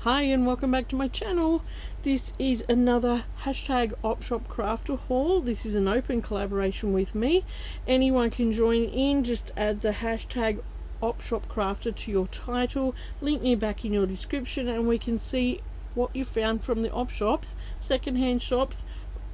Hi and welcome back to my channel. This is another hashtag OpshopCrafter haul. This is an open collaboration with me. Anyone can join in. Just add the hashtag OpshopCrafter to your title. Link me back in your description and we can see what you found from the op shops, secondhand shops,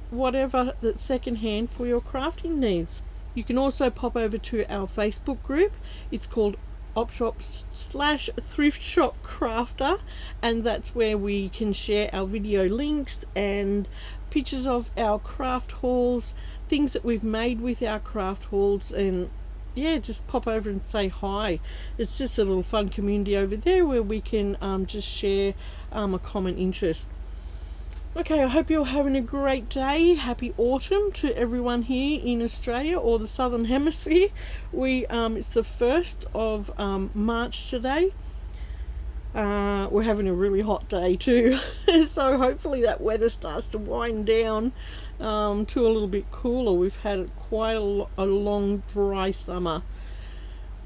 whatever that's secondhand for your crafting needs. You can also pop over to our Facebook group. It's called Opshop/ThriftshopCrafter, and that's where we can share our video links and pictures of our craft hauls, things that we've made with our craft hauls, and yeah, just pop over and say hi. It's just a little fun community over there where we can just share a common interest. Okay, I hope you're having a great day. Happy autumn to everyone here in Australia or the Southern Hemisphere. It's the 1st of March today. We're having a really hot day too. So hopefully that weather starts to wind down to a little bit cooler. We've had quite a long dry summer.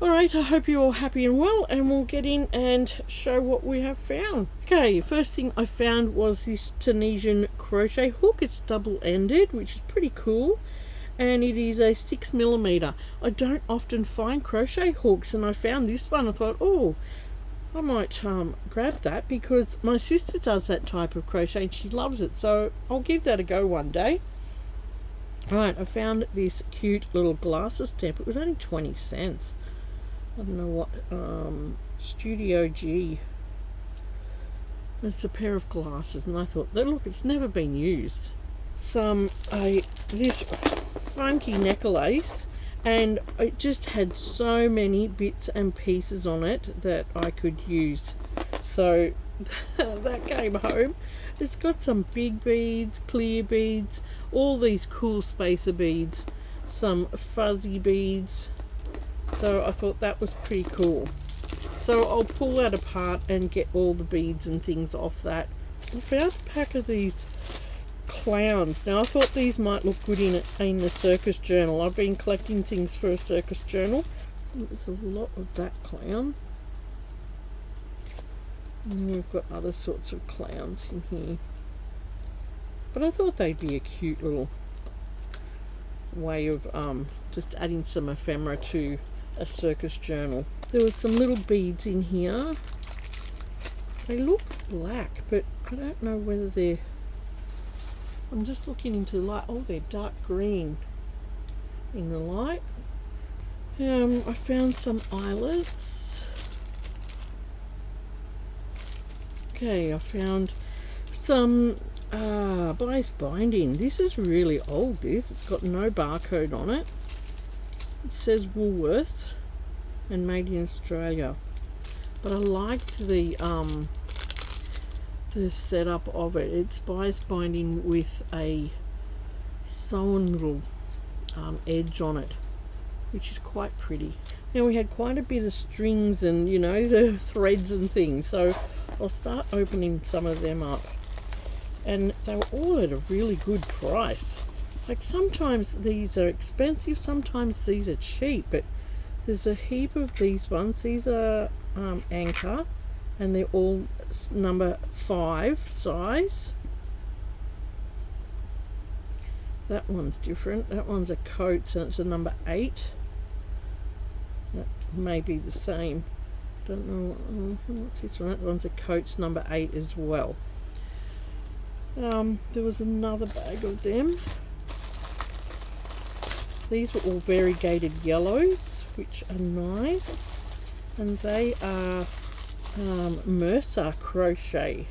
Alright, I hope you're all happy and well, and we'll get in and show what we have found. Okay, first thing I found was this Tunisian crochet hook. It's double-ended, which is pretty cool, and it is a 6mm. I don't often find crochet hooks, and I found this one. I thought, oh, I might grab that because my sister does that type of crochet and she loves it, so I'll give that a go one day. Alright, I found this cute little glasses stamp. It was only 20 cents. I don't know what, Studio G. It's a pair of glasses, and I thought, look, it's never been used. This funky necklace, and it just had so many bits and pieces on it that I could use. So that came home. It's got some big beads, clear beads, all these cool spacer beads, some fuzzy beads. So I thought that was pretty cool. So I'll pull that apart and get all the beads and things off that. I found a pack of these clowns. Now I thought these might look good in the circus journal. I've been collecting things for a circus journal. There's a lot of that clown. And then we've got other sorts of clowns in here. But I thought they'd be a cute little way of just adding some ephemera to a circus journal. There was some little beads in here. They look black, but I don't know whether they're... I'm just looking into the light. Oh, they're dark green in the light. I found some eyelets. Okay, I found some bias binding. This is really old. It's got no barcode on it. It says Woolworths and made in Australia, but I liked the setup of it. It's bias binding with a sewn little edge on it, which is quite pretty. Now we had quite a bit of strings and, you know, the threads and things, so I'll start opening some of them up. And they were all at a really good price. Like, sometimes these are expensive, sometimes these are cheap, but there's a heap of these ones. These are Anchor, and they're all number 5 size. That one's different. That one's a Coats, and it's a number 8. That may be the same. Don't know what's this one. That one's a Coats number 8 as well. There was another bag of them. These were all variegated yellows, which are nice, and they are Mercer crochet,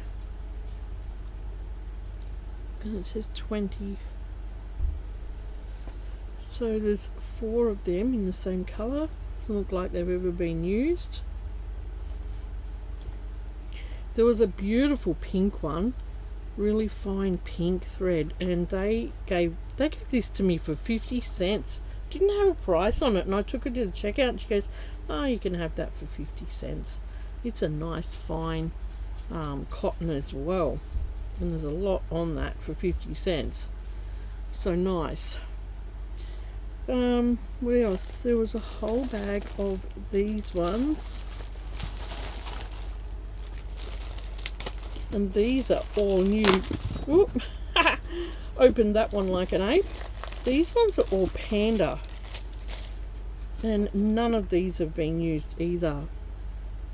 and it says 20. So there's 4 of them in the same colour. Doesn't look like they've ever been used. There was a beautiful pink one, really fine pink thread, and they gave this to me for 50 cents. Didn't have a price on it, and I took it to the checkout and she goes, oh, you can have that for 50 cents. It's a nice fine cotton as well, and there's a lot on that for 50 cents. So nice. What else? There was a whole bag of these ones. And these are all new. Whoop. Opened that one like an ape. These ones are all panda. And none of these have been used either.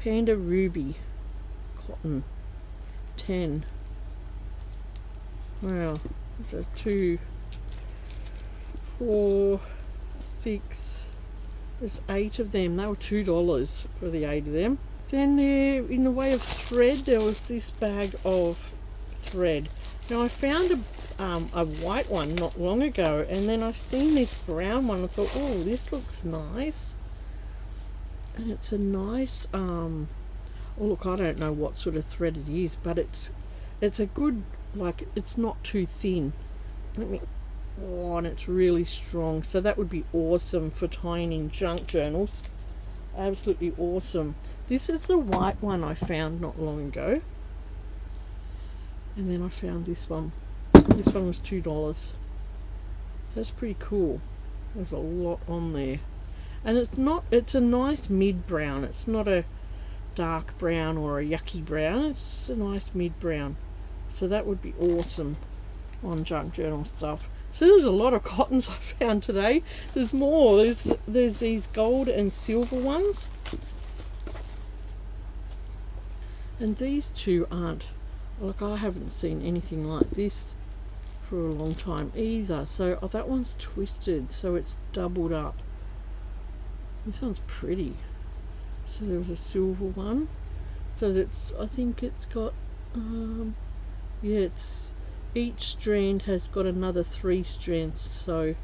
Panda ruby cotton 10. Wow. So 2, 4, 6. There's 8 of them. They were $2 for the 8 of them. Then there, in the way of thread, there was this bag of thread. Now I found a white one not long ago, and then I seen this brown one. I thought, oh, this looks nice. And it's a nice, oh look, I don't know what sort of thread it is, but it's a good, like, it's not too thin. Oh, and it's really strong. So that would be awesome for tying in junk journals. Absolutely awesome. This is the white one I found not long ago. And then I found this one. This one was $2. That's pretty cool. There's a lot on there. And it's a nice mid brown. It's not a dark brown or a yucky brown. It's just a nice mid brown. So that would be awesome on junk journal stuff. So there's a lot of cottons I found today. There's more. There's these gold and silver ones. And these two aren't. Look, I haven't seen anything like this for a long time either. So that one's twisted, so it's doubled up. This one's pretty. So there was a silver one. So that's, I think it's got, yeah, each strand has got another 3 strands. So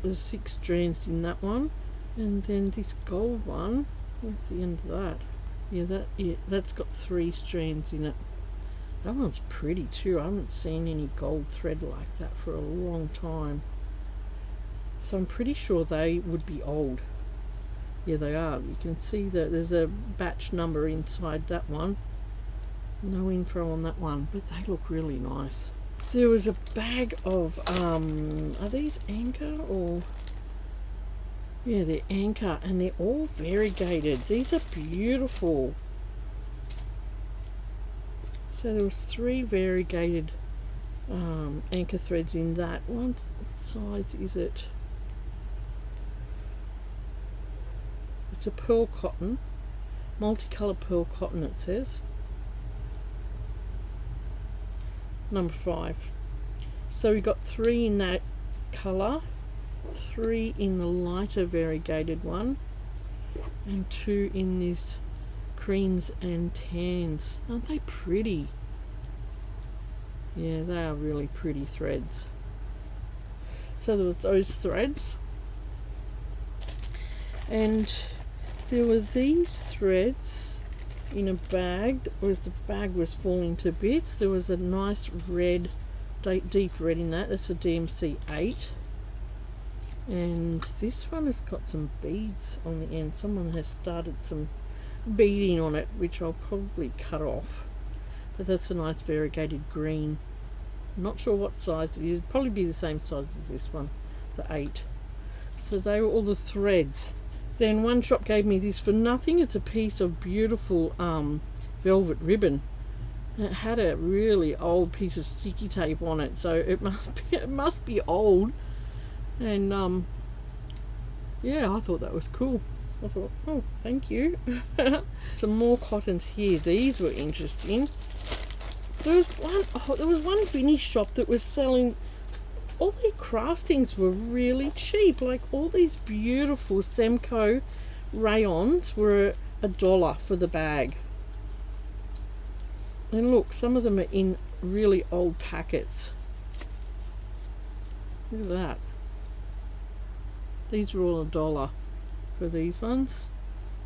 there's 6 strands in that one. And then this gold one, where's the end of that? Yeah, that's got 3 strands in it. That one's pretty too. I haven't seen any gold thread like that for a long time. So I'm pretty sure they would be old. Yeah, they are. You can see that there's a batch number inside that one. No info on that one, but they look really nice. There was a bag of, are these Anchor or? Yeah, they're Anchor, and they're all variegated. These are beautiful. So there was 3 variegated Anchor threads in that one. What size is it? It's a pearl cotton, multicolored pearl cotton it says. Number 5. So we got 3 in that colour, 3 in the lighter variegated one, and 2 in this creams and tans. Aren't they pretty? Yeah, they are really pretty threads. So there was those threads, and there were these threads in a bag. The bag was falling to bits. There was a nice red, deep red in that. That's a DMC 8. And this one has got some beads on the end. Someone has started some beading on it, which I'll probably cut off. But that's a nice variegated green. I'm not sure what size it is. It'd probably be the same size as this one, the 8. So they were all the threads. Then one shop gave me this for nothing. It's a piece of beautiful velvet ribbon. And it had a really old piece of sticky tape on it, so it must be old. And yeah, I thought that was cool. I thought, oh, thank you. Some more cottons here. These were interesting. There was one Vinnie shop that was selling, all their craft things were really cheap. Like all these beautiful Semco rayons were $1 for the bag. And look, some of them are in really old packets. Look at that. These were all $1 for these ones.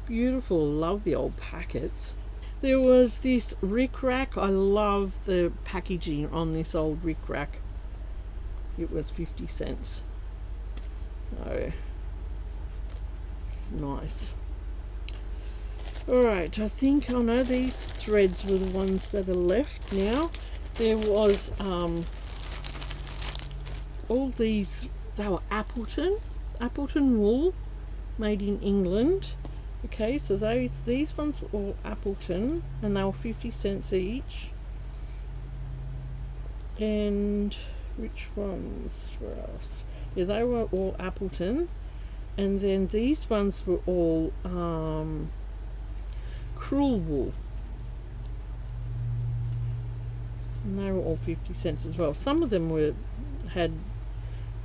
Beautiful. Love the old packets. There was this rickrack. I love the packaging on this old rickrack. It was 50 cents. Oh, it's nice. Alright, I think, oh no, these threads were the ones that are left now. There was all these, they were Appleton wool, made in England. Okay, so these ones were all Appleton, and they were 50 cents each. and which ones were else? Yeah, they were all Appleton, and then these ones were all Cruel Wool, and they were all 50 cents as well. Some of them had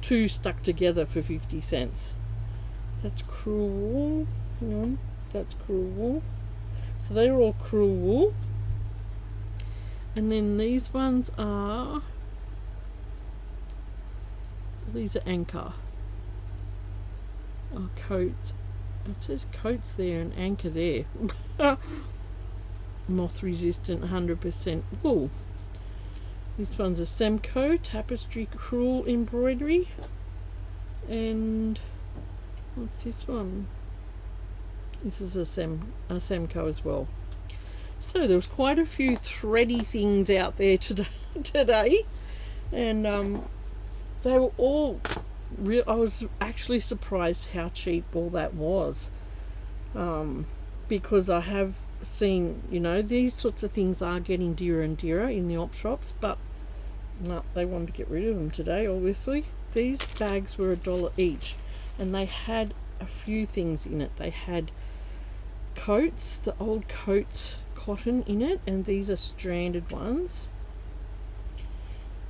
two stuck together for 50 cents. That's Cruel Wool. Hang on, that's Cruel Wool. So they were all Cruel Wool. And then these ones are, these are Anchor. Oh, coats. It says coats there and Anchor there. Moth resistant 100% wool. This one's a Semco tapestry crewel embroidery. And what's this one? This is a Semco as well. So there was quite a few thready things out there today, and they were all real. I was actually surprised how cheap all that was, because I have seen, you know, these sorts of things are getting dearer and dearer in the op shops, but no, they wanted to get rid of them today, obviously. These bags were $1 each, and they had a few things in it. They had coats, the old coats cotton in it, and these are stranded ones.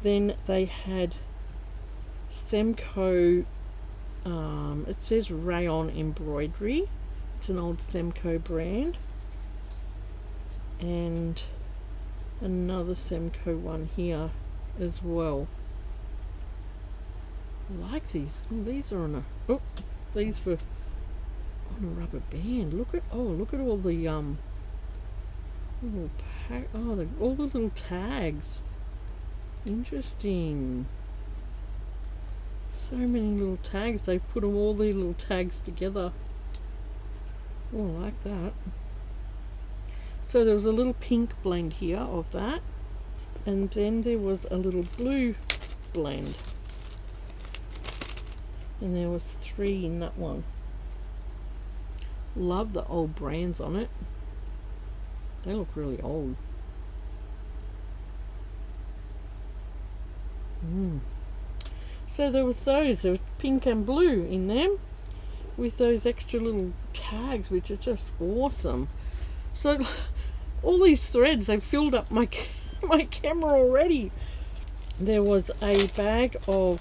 Then they had Semco, it says rayon embroidery. It's an old Semco brand. And another Semco one here as well. I like these. Oh, these are on a, oh, these were on a rubber band. Look at all the little pack, oh, all the little tags. Interesting. So many little tags. They put them, all these little tags together. Oh, I like that. So there was a little pink blend here of that, and then there was a little blue blend, and there was 3 in that one. Love the old brands on it. They look really old. So there was those. There was pink and blue in them, with those extra little tags, which are just awesome. So all these threads, they've filled up my camera already. There was a bag of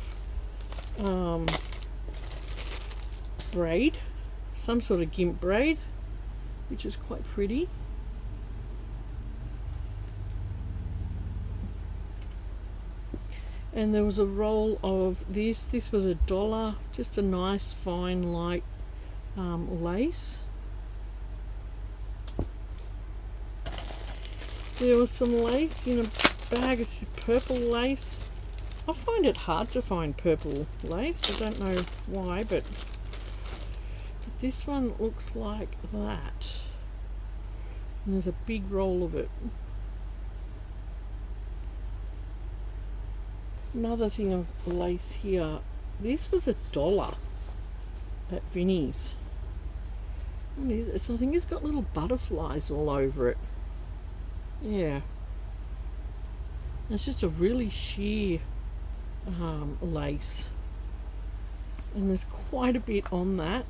braid, some sort of gimp braid, which is quite pretty. And there was a roll of this. This was $1, just a nice fine light lace. There was some lace in a bag, of purple lace. I find it hard to find purple lace. I don't know why, but this one looks like that. And there's a big roll of it. Another thing of lace here. This was $1 at Vinnie's. I think it's got little butterflies all over it. Yeah. It's just a really sheer lace. And there's quite a bit on that.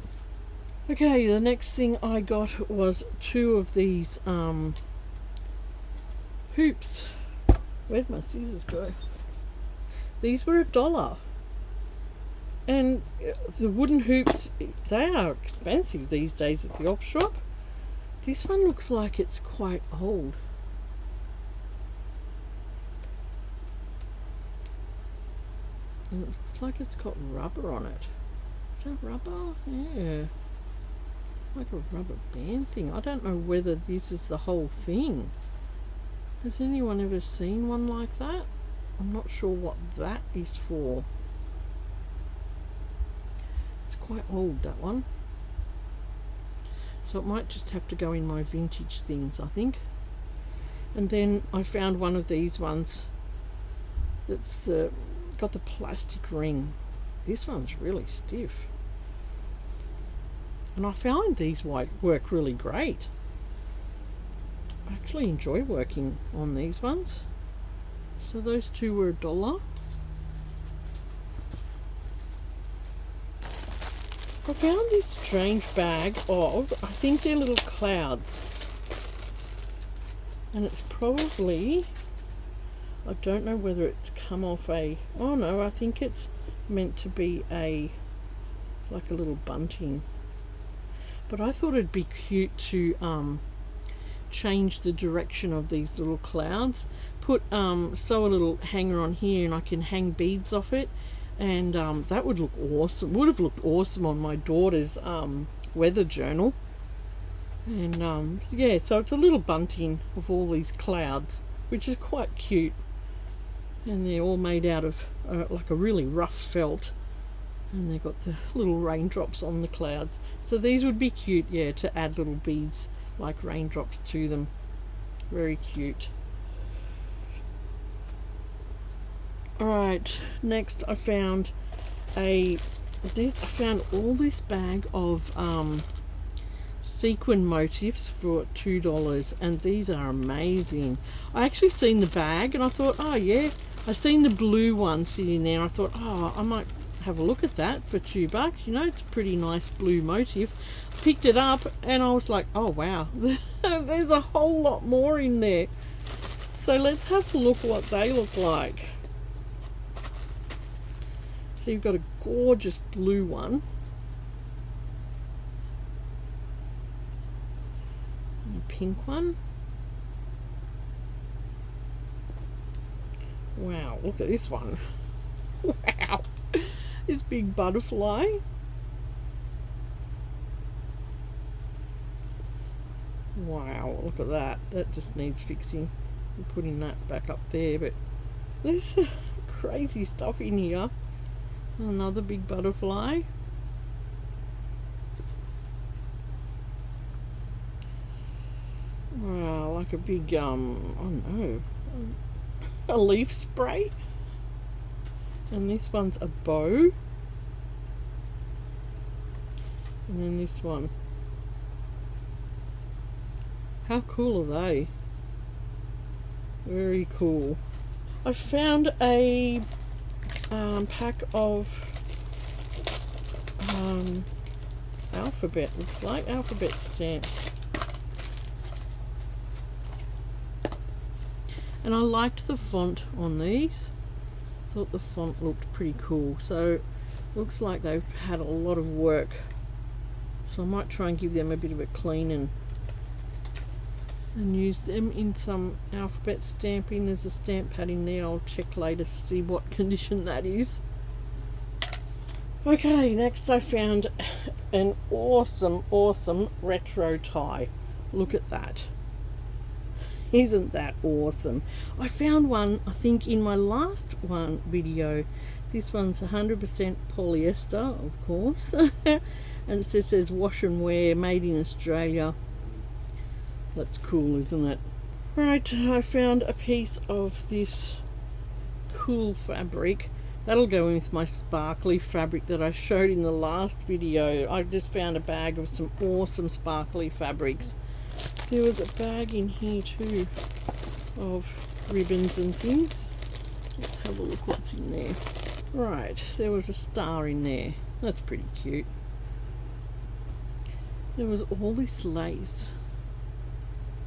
Okay, the next thing I got was 2 of these hoops. Where'd my scissors go? These were $1. And the wooden hoops, they are expensive these days at the op shop. This one looks like it's quite old. And it looks like it's got rubber on it. Is that rubber? Yeah. Like a rubber band thing. I don't know whether this is the whole thing. Has anyone ever seen one like that? I'm not sure what that is for. It's quite old, that one. So it might just have to go in my vintage things, I think. And then I found one of these ones that's got the plastic ring. This one's really stiff. And I found these work really great. I actually enjoy working on these ones. So those two were $1. I found this strange bag of, I think they're little clouds. And it's probably, I don't know whether it's come off a, oh no, I think it's meant to be a, like a little bunting. But I thought it'd be cute to change the direction of these little clouds. Put, sew a little hanger on here and I can hang beads off it. And that would look awesome. Would have looked awesome on my daughter's weather journal. And yeah, so it's a little bunting of all these clouds, which is quite cute. And they're all made out of like a really rough felt. And they've got the little raindrops on the clouds. So these would be cute, yeah, to add little beads like raindrops to them. Very cute. Alright, next I found I found all this bag of sequin motifs for $2, and these are amazing. I actually seen the bag and I thought, oh yeah, I seen the blue one sitting there and I thought, oh, I might have a look at that for $2. You know, it's a pretty nice blue motif. Picked it up and I was like, oh wow, there's a whole lot more in there. So let's have a look what they look like. So you've got a gorgeous blue one. And a pink one. Wow, look at this one. Wow. This big butterfly. Wow, look at that. That just needs fixing. I'm putting that back up there, but there's crazy stuff in here. Another big butterfly. Wow, like a big I don't know, a leaf spray. And this one's a bow. And then this one. How cool are they? Very cool. I found a pack of alphabet, looks like alphabet stamps, and I liked the font on these. Thought the font looked pretty cool, so looks like they've had a lot of work, so I might try and give them a bit of a clean and use them in some alphabet stamping. There's a stamp pad in there. I'll check later to see what condition that is. Okay, next I found an awesome retro tie. Look at that. Isn't that awesome? I found one, I think, in my last video. This one's 100% polyester, of course. And it says wash and wear, made in Australia. That's cool, isn't it? Right, I found a piece of this cool fabric. That'll go in with my sparkly fabric that I showed in the last video. I just found a bag of some awesome sparkly fabrics. There was a bag in here too of ribbons and things. Let's have a look what's in there. Right, there was a star in there. That's pretty cute. There was all this lace.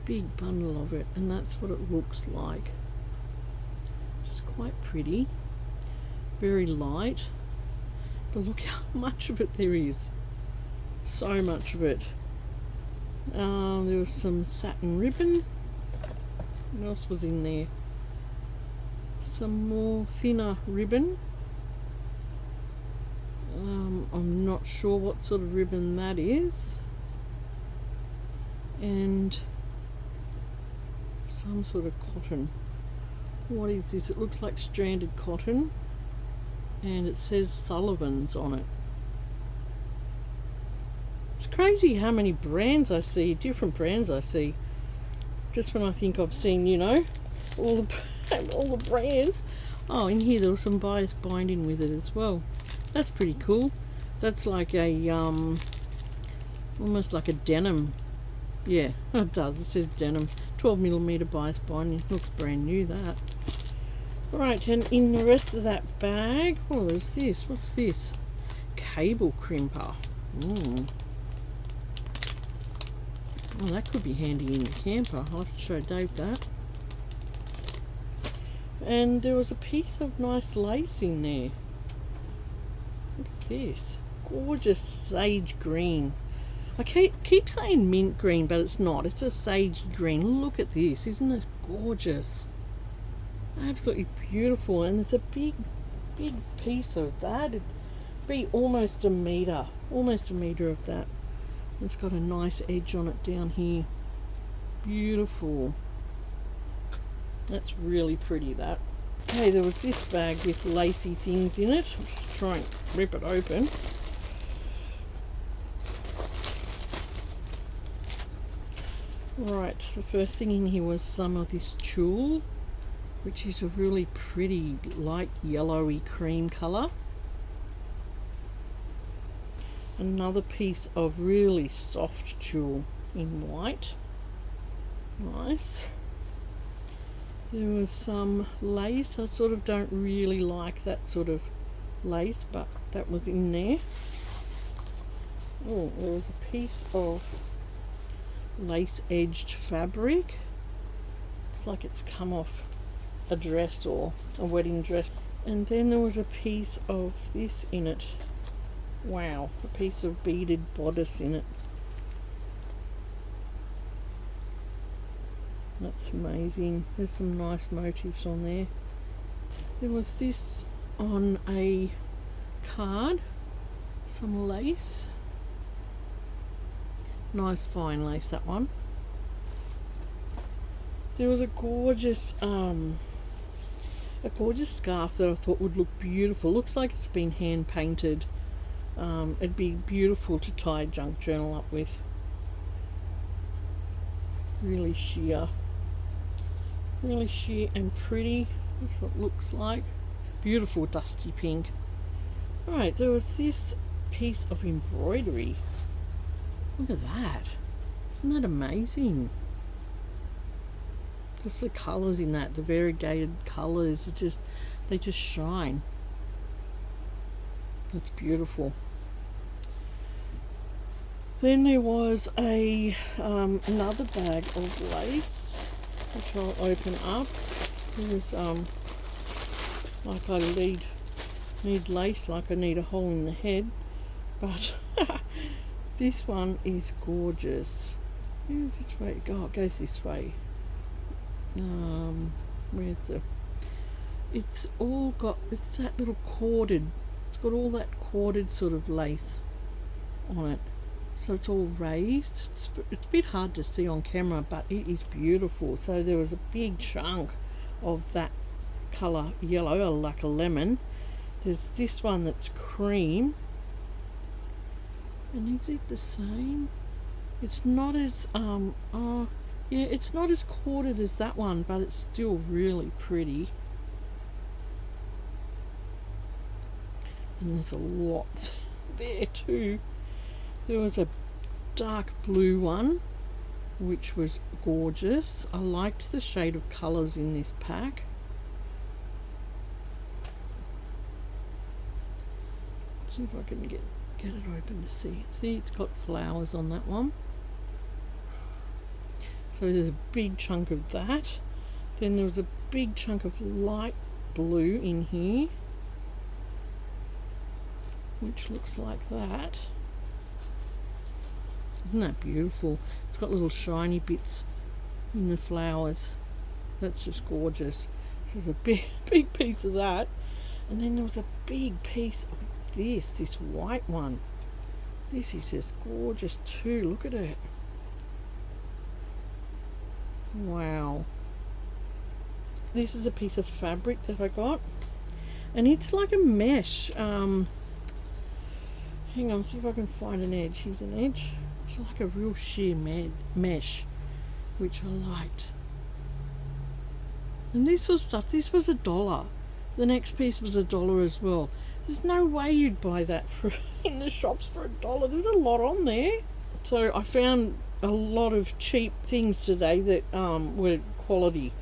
Big bundle of it, and that's what it looks like. It's quite pretty, very light, but look how much of it there is. So much of it. There was some satin ribbon. What else was in there? Some more thinner ribbon. I'm not sure what sort of ribbon that is. And some sort of cotton. What is this? It looks like stranded cotton, and it says Sullivan's on it. It's crazy how many brands I see, different brands I see. Just when I think I've seen, you know, all the brands. Oh, in here there was some bias binding with it as well. That's pretty cool. That's like a almost like a denim. Yeah, it does. It says denim. 12mm bias binding. Looks brand new, that. Right, and in the rest of that bag, oh, there's this. What's this? Cable crimper. Oh, that could be handy in the camper. I'll have to show Dave that. And there was a piece of nice lace in there. Look at this. Gorgeous sage green. I keep saying mint green, but it's not. It's a sagey green. Look at this. Isn't it gorgeous? Absolutely beautiful. And there's a big piece of that. It'd be almost a metre of that. It's got a nice edge on it down here. Beautiful. That's really pretty, that. Okay, there was this bag with lacy things in it. I'll just try and rip it open. Right, the first thing in here was some of this tulle, which is a really pretty light yellowy cream colour. Another piece of really soft tulle in white. Nice. There was some lace. I sort of don't really like that sort of lace, but that was in there. Oh, there was a piece of lace edged fabric. Looks like it's come off a dress or a wedding dress. And then there was a piece of this in it. Wow, a piece of beaded bodice in it. That's amazing. There's some nice motifs on there. There was this on a card, some lace. Nice fine lace, that one. There was a gorgeous scarf that I thought would look beautiful. Looks like it's been hand painted. It'd be beautiful to tie a junk journal up with. Really sheer and pretty. That's what it looks like. Beautiful dusty pink. Right, there was this piece of embroidery. Look at that. Isn't that amazing? Just the colours in that, the variegated colours, they just shine. That's beautiful. Then there was another bag of lace, which I'll open up. There's like I need lace, like I need a hole in the head, but this one is gorgeous. Which way? Oh, it goes this way. Where's the? It's that little corded. It's got all that corded sort of lace on it. So it's all raised. It's a bit hard to see on camera, but it is beautiful. So there was a big chunk of that colour yellow, like a lemon. There's this one that's cream. And is it the same? It's not as yeah, it's not as corded as that one, but it's still really pretty. And there's a lot there too. There was a dark blue one, which was gorgeous. I liked the shade of colours in this pack. See if I can get it open to see. See, it's got flowers on that one. So there's a big chunk of that. Then there was a big chunk of light blue in here, which looks like that. Isn't that beautiful? It's got little shiny bits in the flowers. That's just gorgeous. There's a big piece of that. And then there was a big piece of this white one. This is just gorgeous too. Look at it. Wow. This is a piece of fabric that I got. And it's like a mesh. Hang on, see if I can find an edge. Here's an edge. It's like a real sheer mesh, which I liked. And this was stuff, this was $1. The next piece was $1 as well. There's no way you'd buy that in the shops for $1. There's a lot on there. So I found a lot of cheap things today that were quality.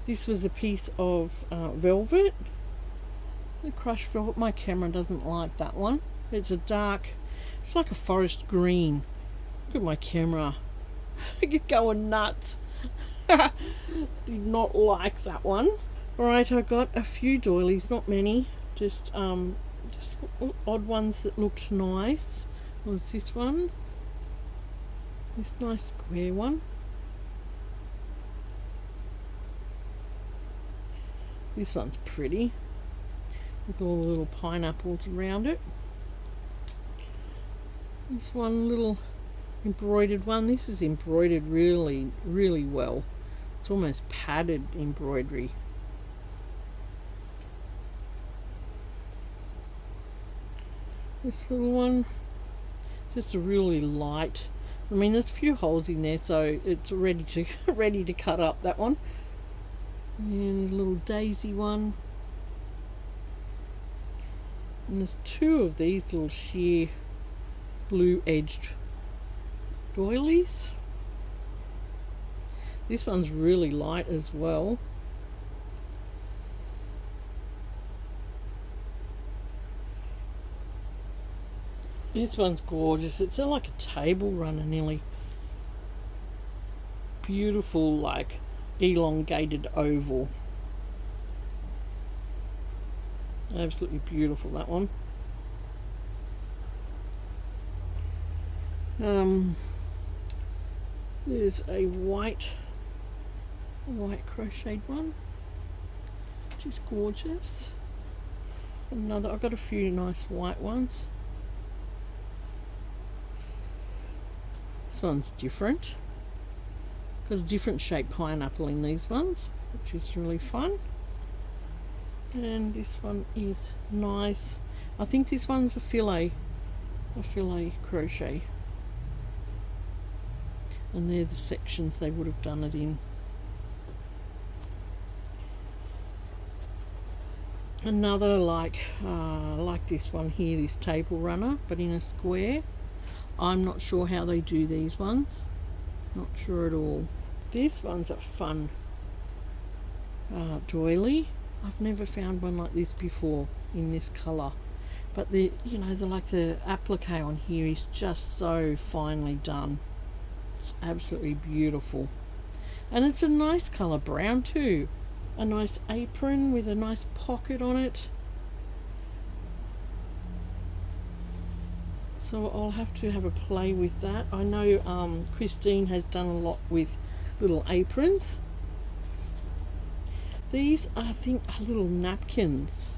This was a piece of velvet, the crushed velvet. My camera doesn't like that one. It's a dark, it's like a forest green. Look at my camera. You're going nuts. Did not like that one. Alright, I got a few doilies, not many, just odd ones that looked nice. Was this one, this nice square one. This one's pretty with all the little pineapples around it. This one little embroidered one. This is embroidered really, really well. It's almost padded embroidery. This little one, just a really light. I mean, there's a few holes in there, so it's ready to cut up. That one, and a little daisy one. And there's two of these little sheer blue edged doilies. This one's really light as well. This one's gorgeous. It's like a table runner nearly. Beautiful, like elongated oval. Absolutely beautiful, that one. There's a white crocheted one, which is gorgeous. Another, I've got a few nice white ones. This one's different. Got a different shaped pineapple in these ones, which is really fun. And this one is nice. I think this one's a filet crochet. And they're the sections they would have done it in. Another like this one here, this table runner, but in a square. I'm not sure how they do these ones. Not sure at all. This one's a fun doily. I've never found one like this before in this colour. But the the applique on here is just so finely done. It's absolutely beautiful. And it's a nice colour brown too. A nice apron with a nice pocket on it. So I'll have to have a play with that. I know Christine has done a lot with little aprons. These, I think, are little napkins.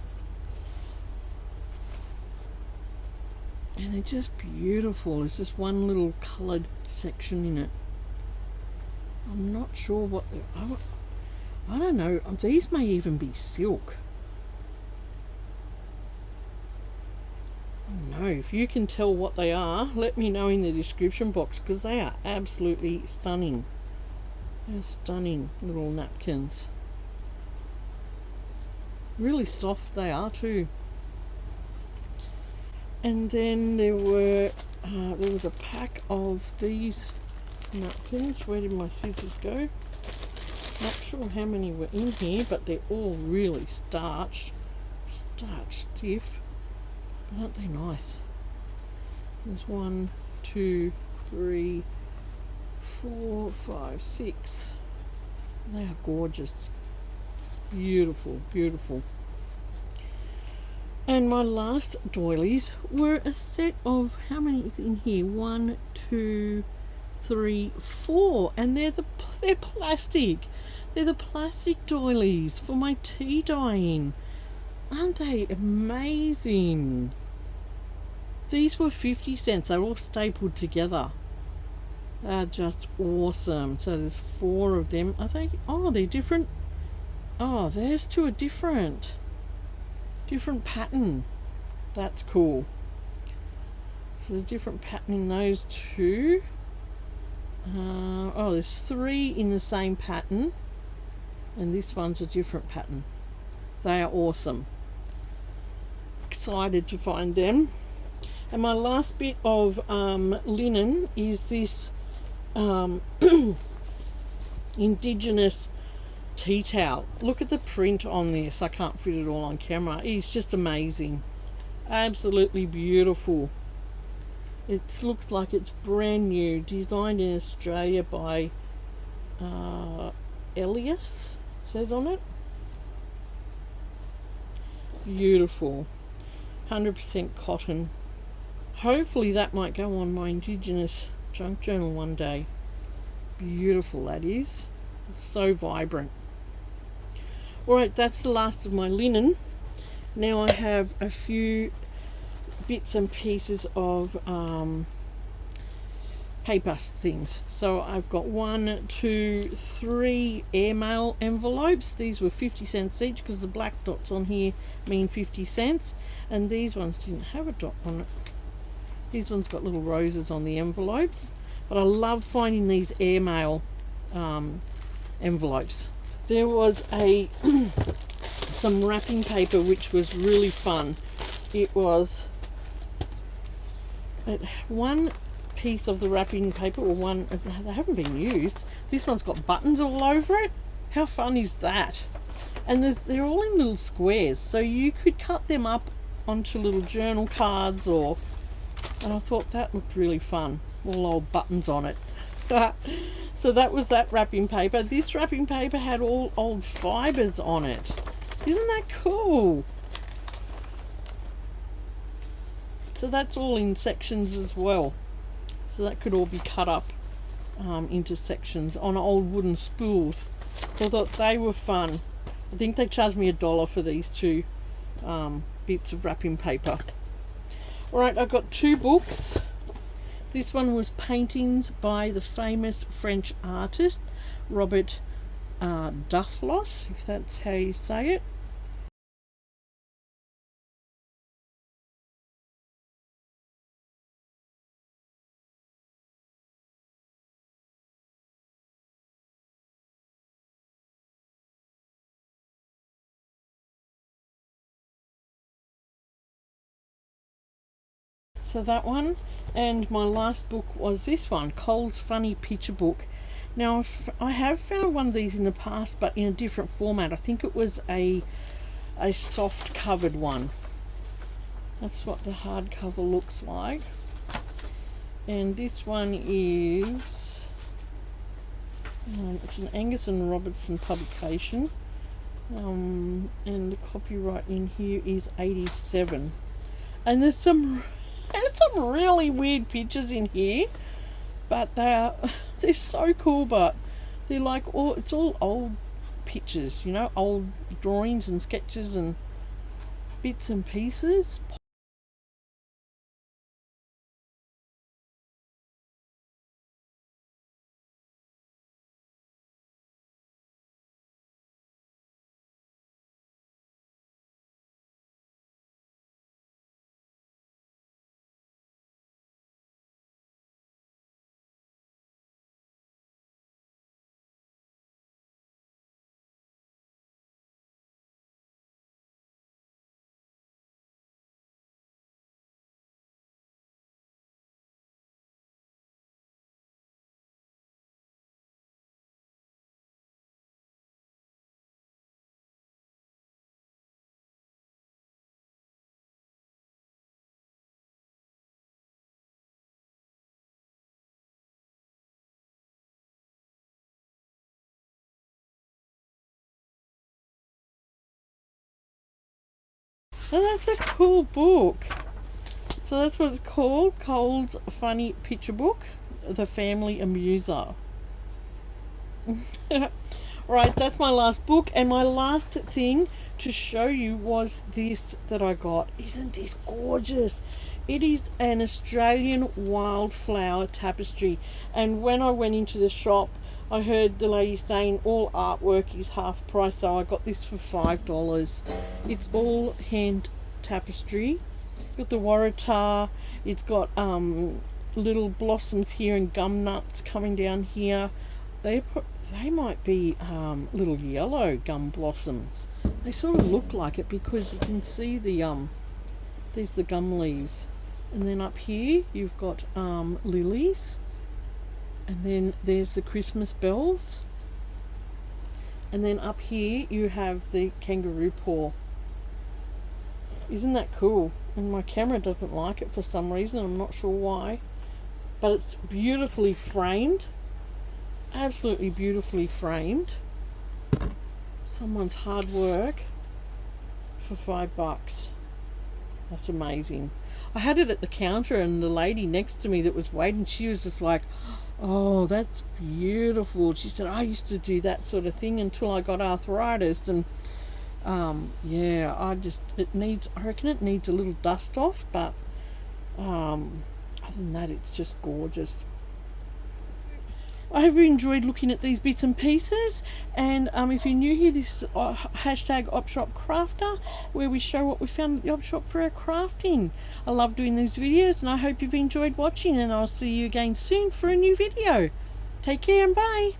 And they're just beautiful. There's just one little coloured section in it. I'm not sure what they're... I don't know. These may even be silk. No, if you can tell what they are, let me know in the description box, because they are absolutely stunning. They're stunning little napkins. Really soft they are too. And then there was a pack of these napkins. Where did my scissors go? Not sure how many were in here, but they're all really starch stiff. But aren't they nice? There's 1, 2, 3, 4, 5, 6. They are gorgeous. Beautiful, beautiful. And my last doilies were a set of, how many is in here? 1, 2, 3, 4. And they're plastic. They're the plastic doilies for my tea dyeing. Aren't they amazing? These were 50 cents. They're all stapled together. They're just awesome. So there's 4 of them. Are they? Oh, they're different. Oh, there's 2 are different. Different pattern. That's cool. So there's different pattern in those 2. Oh, there's 3 in the same pattern. And this one's a different pattern. They are awesome. Excited to find them. And my last bit of linen is this indigenous tea towel. Look at the print on this. I can't fit it all on camera. It's just amazing. Absolutely beautiful. It looks like it's brand new, designed in Australia by Elias, it says on it. Beautiful. 100% cotton. Hopefully that might go on my Indigenous junk journal one day. Beautiful that is. It's so vibrant. Alright, that's the last of my linen. Now I have a few bits and pieces of paper things. So I've got 1, 2, 3 airmail envelopes. These were 50 cents each because the black dots on here mean 50 cents, and these ones didn't have a dot on it. These ones got little roses on the envelopes, but I love finding these airmail envelopes. There was some wrapping paper which was really fun. It was one piece of the wrapping paper, or one, they haven't been used. This one's got buttons all over it. How fun is that? And they're all in little squares, so you could cut them up onto little journal cards, and I thought that looked really fun. All old buttons on it. So that was that wrapping paper. This wrapping paper had all old fibers on it. Isn't that cool? So that's all in sections as well. So that could all be cut up into sections on old wooden spools. So I thought they were fun. I think they charged me $1 for these two bits of wrapping paper. Alright, I've got 2 books. This one was paintings by the famous French artist Robert Dufflos, if that's how you say it. So that one, and my last book was this one, Cole's Funny Picture Book. Now I have found one of these in the past, but in a different format. I think it was a soft covered one. That's what the hardcover looks like. And this one is it's an Angus and Robertson publication, and the copyright in here is 87. And there's some really weird pictures in here, but they're so cool. But they're like it's all old pictures, you know, old drawings and sketches and bits and pieces. And that's a cool book. So that's what it's called, Cole's Funny Picture Book, The Family Amuser. Right, that's my last book, and my last thing to show you was this that I got. Isn't this gorgeous? It is an Australian wildflower tapestry, and when I went into the shop I heard the lady saying all artwork is half price, so I got this for $5. It's all hand tapestry. It's got the waratah, it's got little blossoms here and gum nuts coming down here. They might be little yellow gum blossoms. They sort of look like it because you can see the these are the gum leaves, and then up here you've got lilies, and then there's the Christmas bells. And then up here you have the kangaroo paw. Isn't that cool? And my camera doesn't like it for some reason, I'm not sure why. But it's beautifully framed. Absolutely beautifully framed. Someone's hard work for $5. That's amazing. I had it at the counter, and the lady next to me that was waiting, she was just like, oh, that's beautiful. She said, I used to do that sort of thing until I got arthritis. And yeah, I reckon it needs a little dust off, but other than that, it's just gorgeous. I hope you enjoyed looking at these bits and pieces, and if you're new here, this is hashtag OpshopCrafter, where we show what we found at the op shop for our crafting. I love doing these videos, and I hope you've enjoyed watching, and I'll see you again soon for a new video. Take care and bye.